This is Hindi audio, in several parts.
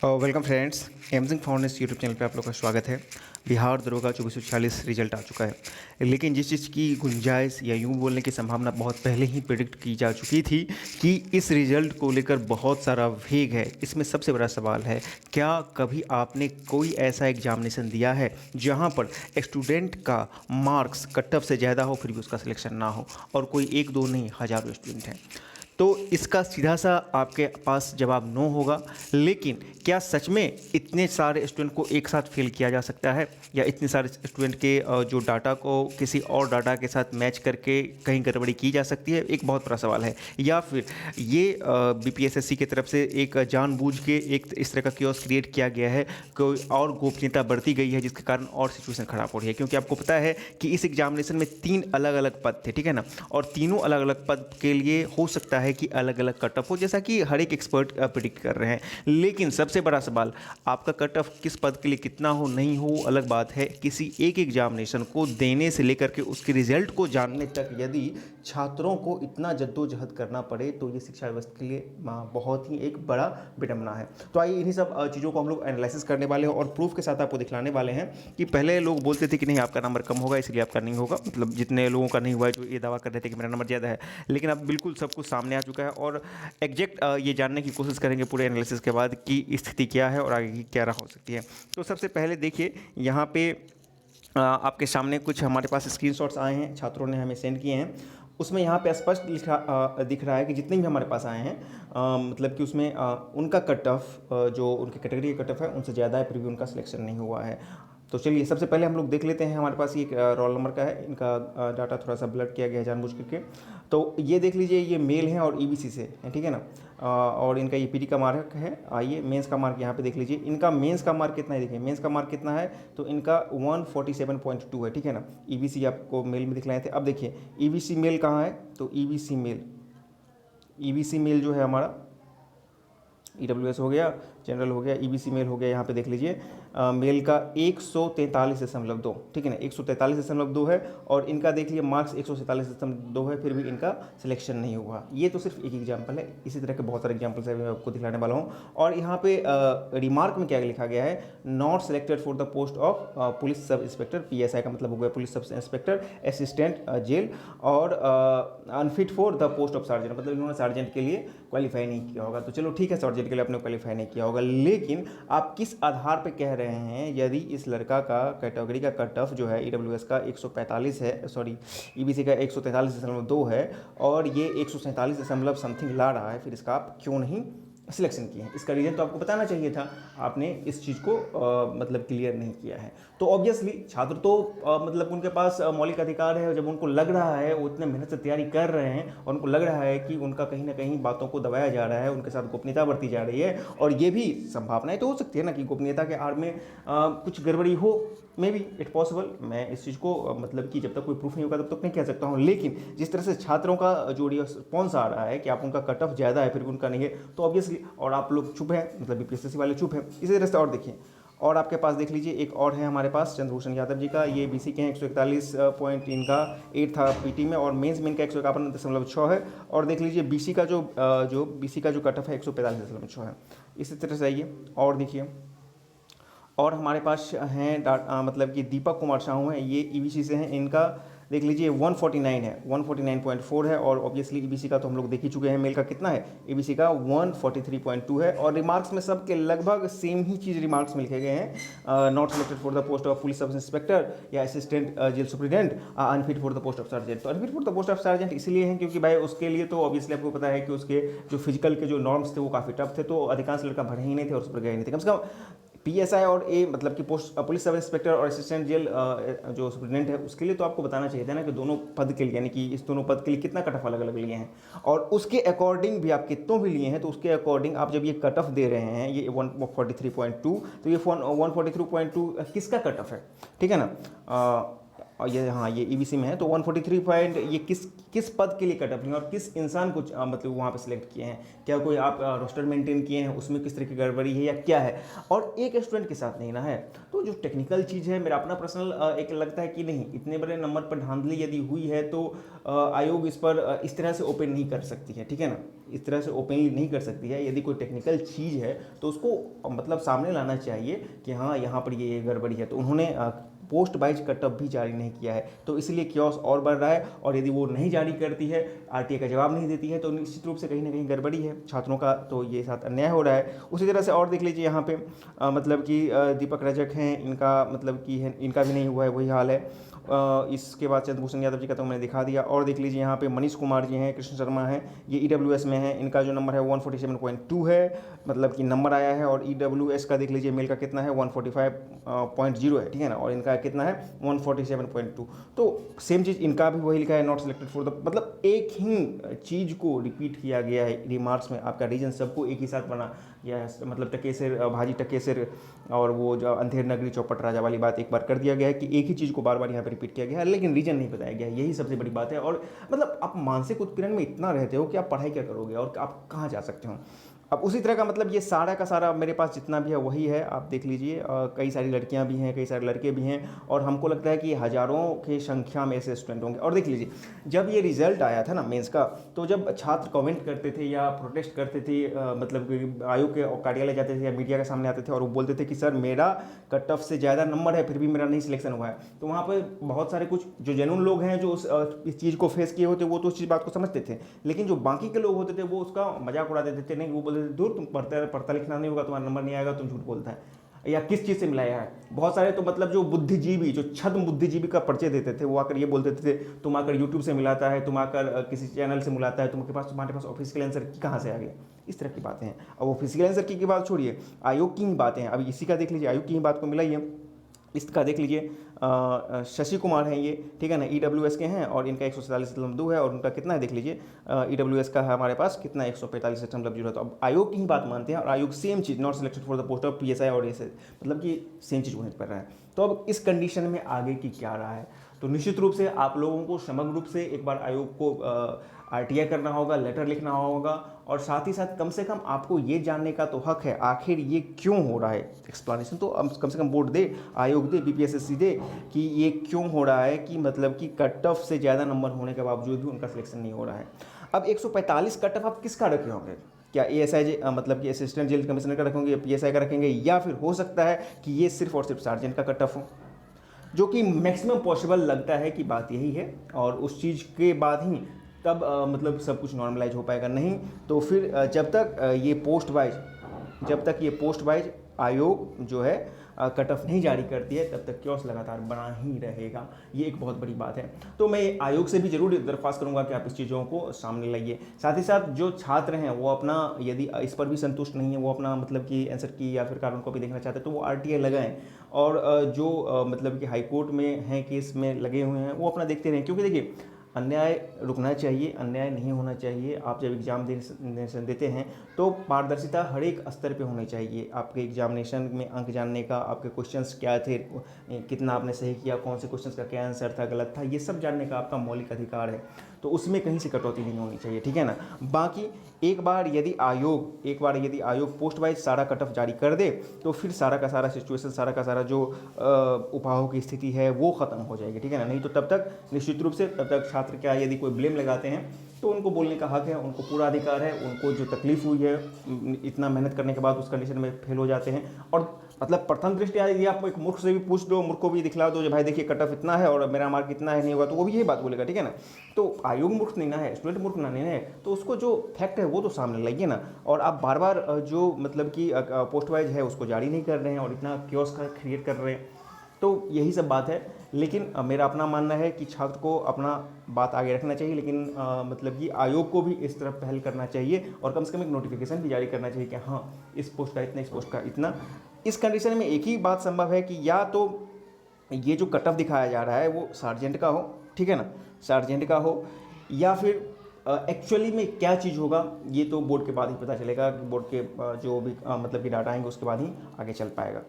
Welcome friends, amazing foundation YouTube channel पे आप लोग का स्वागत है। बिहार दरोगा 2440 रिजल्ट आ चुका है। लेकिन जिस चीज़ की गुंजाइश या यूँ बोलने की संभावना बहुत पहले ही प्रिडिक्ट की जा चुकी थी कि इस रिजल्ट को लेकर बहुत सारा वेग है। इसमें सबसे बड़ा सवाल है, क्या कभी आपने कोई ऐसा एग्जामिनेशन दिया है जहाँ पर स्टूडेंट का मार्क्स कट ऑफ से ज़्यादा हो फिर भी उसका सिलेक्शन ना हो, और कोई एक दो नहीं हज़ारों स्टूडेंट हैं? तो इसका सीधा सा आपके पास जवाब नो होगा। लेकिन क्या सच में इतने सारे स्टूडेंट को एक साथ फेल किया जा सकता है, या इतने सारे स्टूडेंट के जो डाटा को किसी और डाटा के साथ मैच करके कहीं गड़बड़ी की जा सकती है? एक बहुत बड़ा सवाल है। या फिर ये बीपीएसएससी की तरफ से एक जानबूझ के एक इस तरह का क्योस क्रिएट किया गया है, कोई और गोपनीयता बरती गई है जिसके कारण और सिचुएशन खराब हो रही है? क्योंकि आपको पता है कि इस एग्जामिनेशन में 3 अलग अलग पद थे, ठीक है ना, और तीनों अलग अलग पद के लिए हो सकता है कि अलग अलग कट ऑफ हो, जैसा कि हर एक एक्सपर्ट प्रिडिक्ट कर रहे हैं। लेकिन सबसे बड़ा सवाल, आपका कट ऑफ किस पद के लिए कितना हो नहीं हो अलग बात है, किसी एक एग्जामिनेशन को देने से लेकर के उसके रिजल्ट को जानने तक यदि छात्रों को इतना जद्दोजहद करना पड़े तो ये शिक्षा व्यवस्था के लिए बहुत ही एक बड़ा विडंबना है। तो आइए इन्हीं सब चीज़ों को हम लोग एनालिसिस करने वाले हैं और प्रूफ के साथ आपको दिखलाने वाले हैं कि पहले लोग बोलते थे कि नहीं आपका नंबर कम होगा इसलिए आपका नहीं होगा, मतलब जितने लोगों का नहीं हुआ है जो ये दावा कर रहे थे कि मेरा नंबर ज़्यादा है, लेकिन अब बिल्कुल सब कुछ सामने आ चुका है। और एग्जैक्ट ये जानने की कोशिश करेंगे पूरे एनालिसिस के बाद कि स्थिति क्या है और आगे की क्या राह हो सकती है। तो सबसे पहले देखिए यहाँ पे आपके सामने कुछ हमारे पास स्क्रीनशॉट्स आए हैं, छात्रों ने हमें सेंड किए हैं। उसमें यहाँ पे स्पष्ट दिख रहा है कि जितने भी हमारे पास आए हैं मतलब कि उसमें उनका कट ऑफ जो उनके कैटेगरी का कट ऑफ है उनसे ज़्यादा है, फिर भी उनका सिलेक्शन नहीं हुआ है। तो चलिए सबसे पहले हम लोग देख लेते हैं। हमारे पास ये एक रोल नंबर का है, इनका डाटा थोड़ा सा ब्लड किया गया है जानबूझ करके। तो ये देख लीजिए, ये मेल हैं और ईबीसी से हैं, ठीक है ना। और इनका ये पीटी का मार्क है। आइए मेंस का मार्क यहाँ पे देख लीजिए, इनका मेंस का मार्क कितना है, देखिए मेंस का मार्क कितना है, तो इनका 147.2 है, ठीक है ना। ईबीसी आपको मेल में दिखलाए थे। अब देखिए ईबीसी मेल कहाँ है, तो ईबीसी मेल जो है हमारा, ईडब्ल्यूएस हो गया, जनरल हो गया, ईबीसी मेल हो गया। यहाँ पे देख लीजिए मेल का 143.2, ठीक है ना, 143.2 है। और इनका देख लीजिए मार्क्स 147.2 है, फिर भी इनका सिलेक्शन नहीं हुआ। ये तो सिर्फ एक एग्जाम्पल है, इसी तरह के बहुत सारे एग्जाम्पल्स है, मैं आपको दिखलाने वाला हूँ। और यहाँ पे रिमार्क में क्या लिखा गया है, not selected for the post of police sub inspector, PSI का मतलब हो गया police sub inspector, assistant jail, और unfit for the post of sergeant, मतलब इन्होंने सार्जेंट के लिए क्वालिफाई नहीं किया होगा। तो चलो ठीक है, सार्जेंट के लिए आपने क्वालिफाई नहीं किया होगा, लेकिन आप किस आधार पे कह रहे हैं यदि इस लड़का का कैटेगरी का कट ऑफ जो है ईडब्ल्यूएस का 145 है, सॉरी ईबीसी का 143.2 है, और ये 147 दशमलव समथिंग ला रहा है, फिर इसका आप क्यों नहीं सिलेक्शन किए हैं? इसका रीज़न तो आपको बताना चाहिए था, आपने इस चीज़ को मतलब क्लियर नहीं किया है। तो ऑब्वियसली छात्र तो मतलब उनके पास मौलिक अधिकार है, जब उनको लग रहा है, वो इतने मेहनत से तैयारी कर रहे हैं और उनको लग रहा है कि उनका कहीं ना कहीं बातों को दबाया जा रहा है, उनके साथ गोपनीयता बरती जा रही है, और ये भी संभावनाएं तो हो सकती है ना कि गोपनीयता के आड़ में कुछ गड़बड़ी हो, मे बी इट पॉसिबल। मैं इस चीज़ को मतलब कि जब तक कोई प्रूफ नहीं होगा तब तक नहीं कह सकता हूँ, लेकिन जिस तरह से छात्रों का जो रिस्पॉन्स आ रहा है कि आप उनका कट ऑफ ज़्यादा है फिर भी उनका नहीं है, तो ऑब्वियसली, और आप लोग चुप हैं, मतलब बीपीएससी वाले चुप हैं, इसी तरह से। और देखिए, और आपके पास देख लीजिए एक और है हमारे पास चंद्रभूषण यादव जी का, ये बीसी के हैं, 141 पॉइंट इनका 8 था पीटी में, और मेंस में इनका 151.6 है। और देख लीजिए बीसी का जो बीसी का जो कट ऑफ है 145.6 है। इसी तरह से आइए और देखिए, और हमारे पास हैं मतलब कि दीपक कुमार साहू हैं, ये ईबीसी से हैं, इनका देख लीजिए 149 है, 149.4 है। और ऑब्वियसली ईबीसी का तो हम लोग देख ही चुके हैं, मेल का कितना है, ईबीसी का 143.2 है। और रिमार्क्स में सबके लगभग सेम ही चीज़ रिमार्क्स में लिखे गए हैं, not selected for the post of police sub inspector या assistant jail superintendent, unfit for the post of sergeant. तो unfit for the post of sergeant इसलिए है क्योंकि भाई उसके लिए तो ऑब्वियसली आपको पता है कि उसके जो फिजिकल के जो नॉर्म्स थे वो काफ़ी टफ थे, तो अधिकांश लड़का भरे ही नहीं थे और उस पर गए नहीं थे। कम से कम पीएसआई और ए मतलब कि पोस्ट पुलिस सब इंस्पेक्टर और असिस्टेंट जेल जो सुप्रीडेंट है उसके लिए तो आपको बताना चाहिए था ना कि दोनों पद के लिए, यानी कि इस दोनों पद के लिए कितना कट ऑफ अलग अलग लिए हैं, और उसके अकॉर्डिंग भी आप कितनों भी लिए हैं, तो उसके अकॉर्डिंग आप जब ये कट ऑफ दे रहे हैं, ये 143.2, तो ये 143.2 किसका कट ऑफ है, ठीक है ना। और ये हाँ ये ईबीसी में है, तो 143 पॉइंट ये किस पद के लिए कट ऑफ लिए और किस इंसान को मतलब वहाँ पे सिलेक्ट किए हैं, क्या कोई आप रोस्टर मेंटेन किए हैं, उसमें किस तरह की गड़बड़ी है या क्या है, और एक स्टूडेंट के साथ नहीं ना है। तो जो टेक्निकल चीज़ है, मेरा अपना पर्सनल एक लगता है कि नहीं, इतने बड़े नंबर पर धांधली यदि हुई है तो आयोग इस पर इस तरह से ओपन नहीं कर सकती है, ठीक है ना। इस तरह से ओपनली नहीं कर सकती है। यदि कोई टेक्निकल चीज़ है तो उसको मतलब सामने लाना चाहिए कि हाँ यहाँ पर ये गड़बड़ी है। तो उन्होंने पोस्ट वाइज कट ऑफ भी जारी नहीं किया है, तो इसलिए क्योस और बढ़ रहा है। और यदि वो नहीं जारी करती है, आरटीए का जवाब नहीं देती है, तो निश्चित रूप से कहीं ना कहीं गड़बड़ी है छात्रों का, तो ये साथ अन्याय हो रहा है। उसी तरह से और देख लीजिए यहाँ पे मतलब कि दीपक रजक हैं, इनका मतलब कि है, इनका भी नहीं हुआ है, वही हाल है। इसके बाद चंद्रभूषण यादव जी का तो मैंने दिखा दिया। और देख लीजिए यहाँ पे मनीष कुमार जी हैं, कृष्ण शर्मा हैं, ये ईडब्ल्यूएस में है, इनका जो नंबर है 147.2 है, मतलब कि नंबर आया है। और ईडब्ल्यूएस का देख लीजिए मेल का कितना है 145.0 है, ठीक है ना, और इनका कितना है 147.2। तो सेम चीज़ इनका भी वही लिखा है, नॉट सिलेक्टेड फॉर द, मतलब एक ही चीज़ को रिपीट किया गया है रिमार्क्स में, आपका रीजन सबको एक ही साथ बना गया है, मतलब टकेसर भाजी टकेसर और वो जो अंधेर नगरी चौपट राजा वाली बात एक बार कर दिया गया है कि एक ही चीज़ को बार बार यहाँ पे रिपीट किया गया है, लेकिन रीजन नहीं बताया गया है। यही सबसे बड़ी बात है। और मतलब आप मानसिक उत्पीड़न में इतना रहते हो कि आप पढ़ाई क्या करोगे और आप कहाँ जा सकते हो। अब उसी तरह का मतलब ये सारा का सारा मेरे पास जितना भी है वही है, आप देख लीजिए। कई सारी लड़कियां भी हैं, कई सारे लड़के भी हैं, और हमको लगता है कि हज़ारों की संख्या में ऐसे स्टूडेंट होंगे। और देख लीजिए जब ये रिजल्ट आया था ना मेंस का, तो जब छात्र कमेंट करते थे या प्रोटेस्ट करते थे, मतलब कि आयोग के कार्यालय जाते थे या मीडिया के सामने आते थे और वो बोलते थे कि सर मेरा कट ऑफ से ज़्यादा नंबर है फिर भी मेरा नहीं सिलेक्शन हुआ है, तो वहाँ पर बहुत सारे कुछ जो जेन्युइन लोग हैं जो इस चीज़ को फेस किए होते वो तो उस चीज़ बात को समझते थे, लेकिन जो बाकी के लोग होते थे वो उसका मजाक उड़ा देते थे। नहीं, वो बोलते थे दूर, तुम पढ़ता लिखना नहीं होगा, तुम्हारा नंबर नहीं आएगा, तुम झूठ बोलता है, या किस चीज़ से मिलाया है। बहुत सारे तो मतलब जो बुद्धिजीवी, जो छद्म बुद्धिजीवी का परिचय देते थे, वो आकर ये बोलते थे तुम आकर यूट्यूब से मिलाता है, तुम आकर किसी चैनल से मिलाता है, तुम्हारे पास ऑफिशियल आंसर की कहाँ से आ गया, इस तरह की बातें हैं। अब ऑफिशियल आंसर की बात छोड़िए, आयोग की ही बातें हैं। अभी इसी का देख लीजिए, आयोग की ही बात को मिलाइए, इसका देख लीजिए शशि कुमार हैं ये, ठीक है ना, ईडब्ल्यूएस के हैं और इनका 147.2 है, और उनका कितना है देख लीजिए, ईडब्ल्यूएस का है हमारे पास कितना 145.0। तो अब आयोग की ही बात मानते हैं, और आयोग same cheese, not selected for the post of PSI और एसआई, मतलब कि सेम चीज़ वहीं कर रहा है। तो अब इस कंडीशन में आगे की क्या रहा है, तो निश्चित रूप से आप लोगों को समग्र रूप से एक बार आयोग को आरटीआई करना होगा, लेटर लिखना होगा, और साथ ही साथ कम से कम आपको ये जानने का तो हक है आखिर ये क्यों हो रहा है। एक्सप्लेनेशन तो कम से कम बोर्ड दे, आयोग दे, बीपीएसएससी दे कि ये क्यों हो रहा है, कि मतलब कि कट ऑफ से ज़्यादा नंबर होने के बावजूद भी उनका सिलेक्शन नहीं हो रहा है। अब 145 कट ऑफ आप किसका रखे होंगे, क्या एएसआई मतलब कि असिस्टेंट जेल कमिश्नर का रखेंगे, पीएसआई का रखेंगे, या फिर हो सकता है कि ये सिर्फ और सिर्फ सार्जेंट का कट ऑफ हो, जो कि मैक्सिमम पॉसिबल लगता है कि बात यही है। और उस चीज़ के बाद ही तब मतलब सब कुछ नॉर्मलाइज हो पाएगा। नहीं तो फिर जब तक ये पोस्ट वाइज आयोग जो है कट ऑफ नहीं जारी करती है, तब तक क्योस लगातार बना ही रहेगा। ये एक बहुत बड़ी बात है। तो मैं आयोग से भी जरूर दरख्वास्त करूंगा कि आप इस चीज़ों को सामने लाइए। साथ ही साथ जो छात्र हैं वो अपना, यदि इस पर भी संतुष्ट नहीं है, वो अपना मतलब कि आंसर की या फिर कारण को भी देखना चाहते हैं, तो वो आरटीआई लगाएं। और जो मतलब कि हाईकोर्ट में हैं, केस में लगे हुए हैं, वो अपना देखते रहें, क्योंकि देखिए अन्याय रुकना चाहिए, अन्याय नहीं होना चाहिए। आप जब एग्जामिनेशन देते हैं तो पारदर्शिता हर एक स्तर पे होनी चाहिए। आपके एग्जामिनेशन में अंक जानने का, आपके क्वेश्चंस क्या थे, कितना आपने सही किया, कौन से क्वेश्चंस का क्या आंसर था, गलत था, ये सब जानने का आपका मौलिक अधिकार है। तो उसमें कहीं से कटौती नहीं होनी चाहिए, ठीक है ना। बाकी एक बार यदि आयोग पोस्ट वाइज सारा कट ऑफ जारी कर दे, तो फिर सारा का सारा सिचुएशन, सारा का सारा जो उपायों की स्थिति है वो ख़त्म हो जाएगी, ठीक है ना। नहीं तो तब तक निश्चित रूप से, तब तक छात्र क्या, यदि कोई ब्लेम लगाते हैं तो उनको बोलने का हक है, उनको पूरा अधिकार है। उनको जो तकलीफ हुई है इतना मेहनत करने के बाद उस कंडीशन में फेल हो जाते हैं, और मतलब प्रथम दृष्टया यदि आप एक मूर्ख से भी पूछ दो, मूर्ख को भी दिखला दो जो भाई देखिए कट ऑफ इतना है और मेरा मार्क इतना है, नहीं होगा, तो वो भी यही बात बोलेगा, ठीक है ना। तो आयोग मूर्ख नहीं ना है, स्टूडेंट मूर्ख नहीं है, तो उसको जो फैक्ट है वो तो सामने लाइए ना। और आप बार बार जो मतलब कि पोस्ट वाइज है उसको जारी नहीं कर रहे हैं और इतना क्योस का क्रिएट कर रहे हैं, तो यही सब बात है। लेकिन मेरा अपना मानना है कि छात्र को अपना बात आगे रखना चाहिए, लेकिन मतलब कि आयोग को भी इस तरफ पहल करना चाहिए, और कम से कम एक नोटिफिकेशन भी जारी करना चाहिए कि हाँ इस पोस्ट का इतना, इस पोस्ट का इतना। इस कंडीशन में एक ही बात संभव है कि या तो ये जो कट ऑफ दिखाया जा रहा है वो सार्जेंट का हो, ठीक है ना, सार्जेंट का हो, या फिर एक्चुअली में क्या चीज़ होगा ये तो बोर्ड के बाद ही पता चलेगा। बोर्ड के जो भी मतलब कि डाटा आएंगे उसके बाद ही आगे चल पाएगा।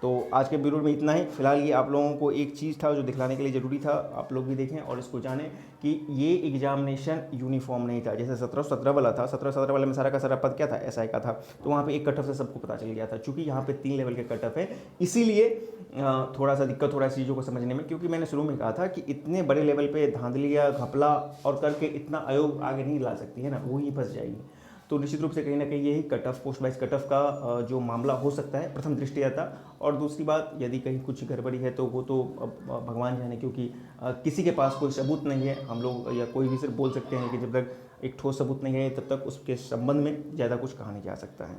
तो आज के वीडियो में इतना ही। फिलहाल ये आप लोगों को एक चीज़ था जो दिखलाने के लिए ज़रूरी था, आप लोग भी देखें और इसको जानें कि ये एग्जामिनेशन यूनिफॉर्म नहीं था। जैसे 17 वाला था, 17 वाले में सारा का सारा पद क्या था, एसआई का था, तो वहाँ पे एक कट ऑफ से सबको पता चल गया था। चूँकि यहाँ पे 3 लेवल के कट ऑफ है, इसीलिए थोड़ा सा दिक्कत हो रहा है चीज़ों को समझने में, क्योंकि मैंने शुरू में कहा था कि इतने बड़े लेवल पे धांधलिया घपला और करके इतना आयोग आगे नहीं ला सकती है ना, वो ही फंस जाएगी। तो निश्चित रूप से कहीं ना कहीं यही cut off, post wise cut off का जो मामला हो सकता है प्रथम दृष्टया था। और दूसरी बात, यदि कहीं कुछ गड़बड़ी है तो वो तो भगवान जाने, क्योंकि किसी के पास कोई सबूत नहीं है। हम लोग या कोई भी सिर्फ बोल सकते हैं कि जब तक एक ठोस सबूत नहीं है तब तक उसके संबंध में ज़्यादा कुछ कहा नहीं जा सकता है।